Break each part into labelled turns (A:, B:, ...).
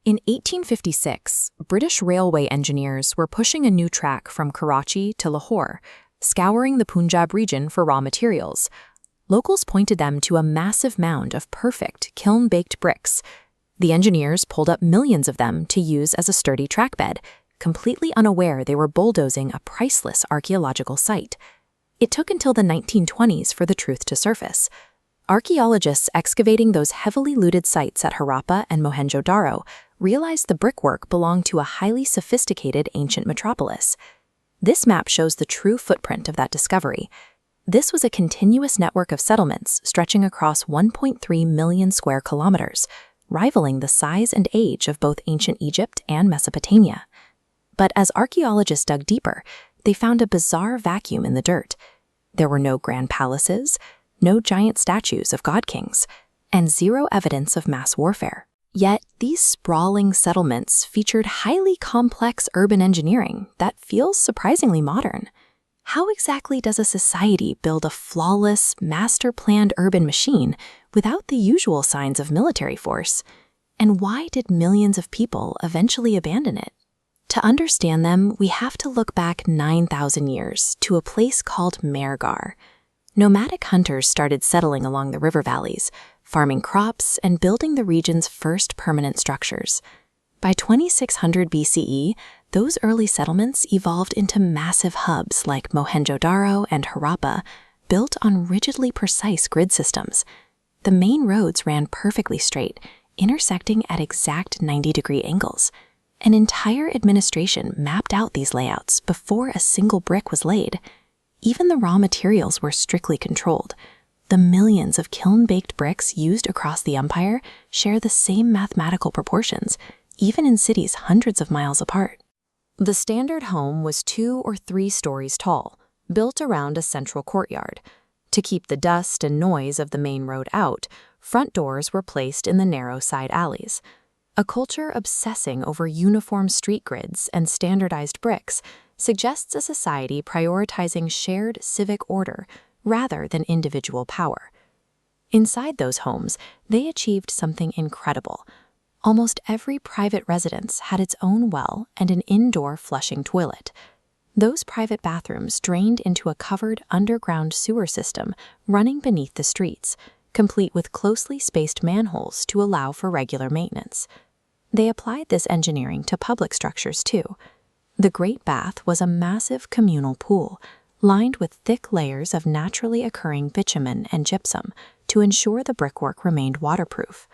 A: In 1856, British railway engineers were pushing a new track from Karachi to Lahore, scouring the Punjab region for raw materials. Locals pointed them to a massive mound of perfect kiln-baked bricks. The engineers pulled up millions of them to use as a sturdy trackbed, completely unaware they were bulldozing a priceless archaeological site. It took until the 1920s for the truth to surface. Archaeologists excavating those heavily looted sites at Harappa and Mohenjo-Daro realized the brickwork belonged to a highly sophisticated ancient metropolis. This map shows the true footprint of that discovery. This was a continuous network of settlements stretching across 1.3 million square kilometers, rivaling the size and age of both ancient Egypt and Mesopotamia. But as archaeologists dug deeper, they found a bizarre vacuum in the dirt. There were no grand palaces, no giant statues of god-kings, and zero evidence of mass warfare. Yet, these sprawling settlements featured highly complex urban engineering that feels surprisingly modern. How exactly does a society build a flawless, master-planned urban machine without the usual signs of military force? And why did millions of people eventually abandon it? To understand them, we have to look back 9,000 years to a place called Mehrgar. Nomadic hunters started settling along the river valleys, farming crops and building the region's first permanent structures. By 2600 BCE, those early settlements evolved into massive hubs like Mohenjo-Daro and Harappa, built on rigidly precise grid systems. The main roads ran perfectly straight, intersecting at exact 90-degree angles. An entire administration mapped out these layouts before a single brick was laid. Even the raw materials were strictly controlled. The millions of kiln-baked bricks used across the empire share the same mathematical proportions, even in cities hundreds of miles apart. The standard home was 2 or 3 stories tall, built around a central courtyard. To keep the dust and noise of the main road out, front doors were placed in the narrow side alleys. A culture obsessing over uniform street grids and standardized bricks suggests a society prioritizing shared civic order rather than individual power. Inside those homes, they achieved something incredible. Almost every private residence had its own well and an indoor flushing toilet. Those private bathrooms drained into a covered underground sewer system running beneath the streets, complete with closely spaced manholes to allow for regular maintenance. They applied this engineering to public structures too. The Great Bath was a massive communal pool, lined with thick layers of naturally occurring bitumen and gypsum to ensure the brickwork remained waterproof.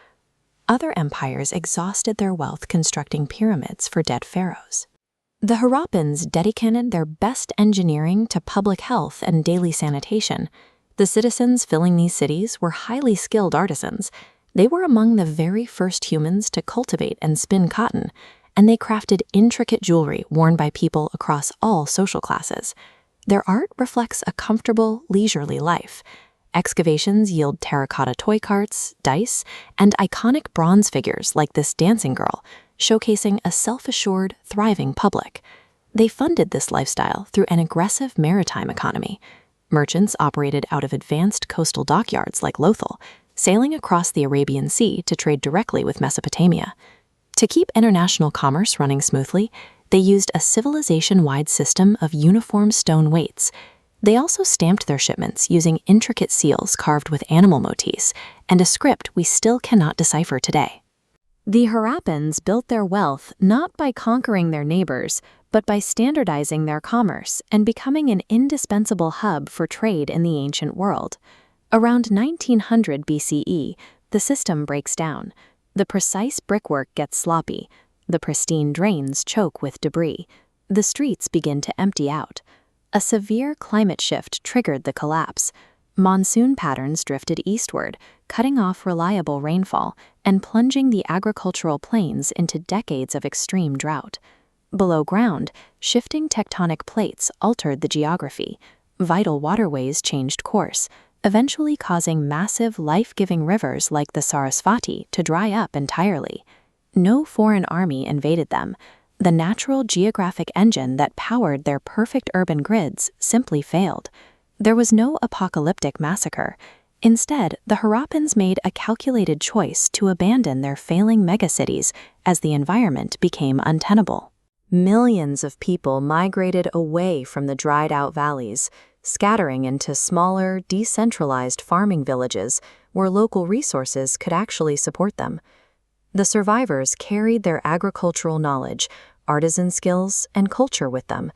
A: Other empires exhausted their wealth constructing pyramids for dead pharaohs. The Harappans dedicated their best engineering to public health and daily sanitation. The citizens filling these cities were highly skilled artisans. They were among the very first humans to cultivate and spin cotton, and they crafted intricate jewelry worn by people across all social classes. Their art reflects a comfortable, leisurely life. Excavations yield terracotta toy carts, dice, and iconic bronze figures like this dancing girl, showcasing a self-assured, thriving public. They funded this lifestyle through an aggressive maritime economy. Merchants operated out of advanced coastal dockyards like Lothal, sailing across the Arabian Sea to trade directly with Mesopotamia. To keep international commerce running smoothly, they used a civilization-wide system of uniform stone weights. They also stamped their shipments using intricate seals carved with animal motifs and a script we still cannot decipher today. The Harappans built their wealth not by conquering their neighbors, but by standardizing their commerce and becoming an indispensable hub for trade in the ancient world. Around 1900 BCE, the system breaks down. The precise brickwork gets sloppy. The pristine drains choke with debris. The streets begin to empty out. A severe climate shift triggered the collapse. Monsoon patterns drifted eastward, cutting off reliable rainfall and plunging the agricultural plains into decades of extreme drought. Below ground, shifting tectonic plates altered the geography. Vital waterways changed course, eventually causing massive life-giving rivers like the Sarasvati to dry up entirely. No foreign army invaded them. The natural geographic engine that powered their perfect urban grids simply failed. There was no apocalyptic massacre. Instead, the Harappans made a calculated choice to abandon their failing megacities as the environment became untenable. Millions of people migrated away from the dried-out valleys, scattering into smaller, decentralized farming villages where local resources could actually support them. The survivors carried their agricultural knowledge, artisan skills, and culture with them,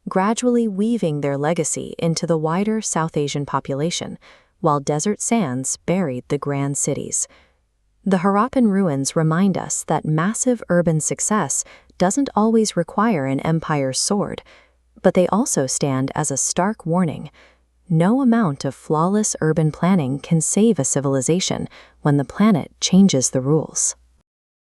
A: gradually weaving their legacy into the wider South Asian population, while desert sands buried the grand cities. The Harappan ruins remind us that massive urban success doesn't always require an empire's sword, but they also stand as a stark warning. No amount of flawless urban planning can save a civilization when the planet changes the rules.